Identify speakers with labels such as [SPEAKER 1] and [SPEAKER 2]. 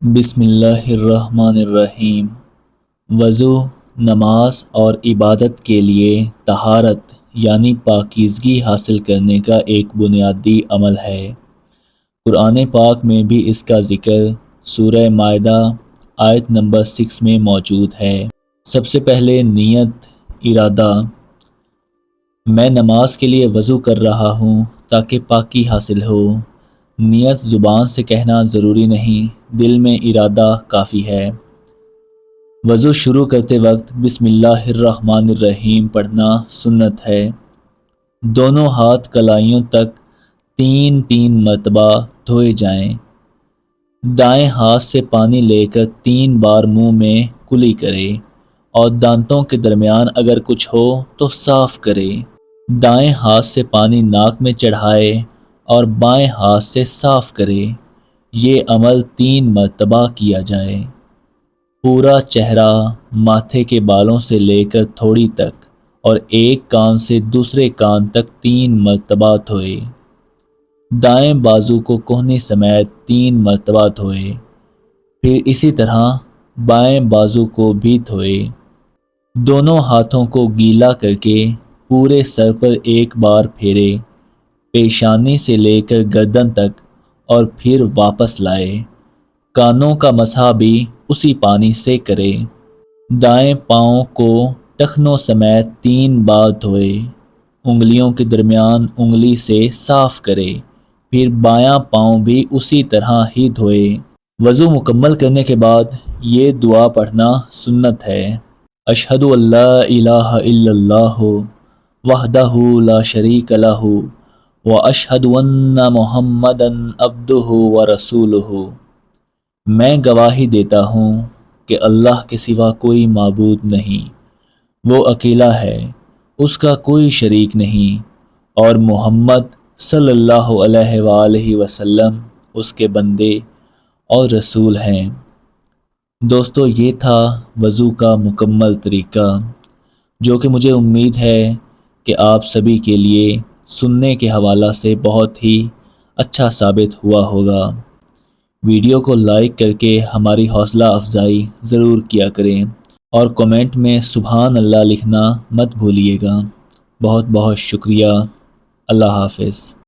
[SPEAKER 1] بسم اللہ الرحمن الرحیم۔ وضو نماز اور عبادت کے لیے طہارت یعنی پاکیزگی حاصل کرنے کا ایک بنیادی عمل ہے۔ قرآن پاک میں بھی اس کا ذکر سورہ مائدہ آیت نمبر 6 میں موجود ہے۔ سب سے پہلے نیت، ارادہ۔ میں نماز کے لیے وضو کر رہا ہوں تاکہ پاکی حاصل ہو۔ نیت زبان سے کہنا ضروری نہیں، دل میں ارادہ کافی ہے۔ وضو شروع کرتے وقت بسم اللہ الرحمن الرحیم پڑھنا سنت ہے۔ دونوں ہاتھ کلائیوں تک 3 مرتبہ دھوئے جائیں۔ دائیں ہاتھ سے پانی لے کر 3 بار منہ میں کلی کرے اور دانتوں کے درمیان اگر کچھ ہو تو صاف کرے۔ دائیں ہاتھ سے پانی ناک میں چڑھائے اور بائیں ہاتھ سے صاف کرے۔ یہ عمل 3 مرتبہ کیا جائے۔ پورا چہرہ، ماتھے کے بالوں سے لے کر تھوڑی تک اور ایک کان سے دوسرے کان تک 3 مرتبہ دھوئے۔ دائیں بازو کو کہنی سمیت 3 مرتبہ دھوئے۔ پھر اسی طرح بائیں بازو کو بھی دھوئے۔ دونوں ہاتھوں کو گیلا کر کے پورے سر پر ایک بار پھیرے، پیشانی سے لے کر گردن تک، اور پھر واپس لائے۔ کانوں کا مسح بھی اسی پانی سے کرے۔ دائیں پاؤں کو ٹخنوں سمیت 3 بار دھوئے۔ انگلیوں کے درمیان انگلی سے صاف کرے۔ پھر بایاں پاؤں بھی اسی طرح ہی دھوئے۔ وضو مکمل کرنے کے بعد یہ دعا پڑھنا سنت ہے۔ اشہد ان لا الہ الا اللہ وحدہ لا شریک لہ واشہد ان محمدا عبدہ ورسولہ۔ میں گواہی دیتا ہوں کہ اللہ کے سوا کوئی معبود نہیں، وہ اکیلا ہے، اس کا کوئی شریک نہیں، اور محمد صلی اللہ علیہ وآلہ وسلم اس کے بندے اور رسول ہیں۔ دوستو، یہ تھا وضو کا مکمل طریقہ، جو کہ مجھے امید ہے کہ آپ سبھی کے لیے سننے کے حوالہ سے بہت ہی اچھا ثابت ہوا ہوگا۔ ویڈیو کو لائک کر کے ہماری حوصلہ افزائی ضرور کیا کریں اور کومنٹ میں سبحان اللہ لکھنا مت بھولیے گا۔ بہت بہت شکریہ۔ اللہ حافظ۔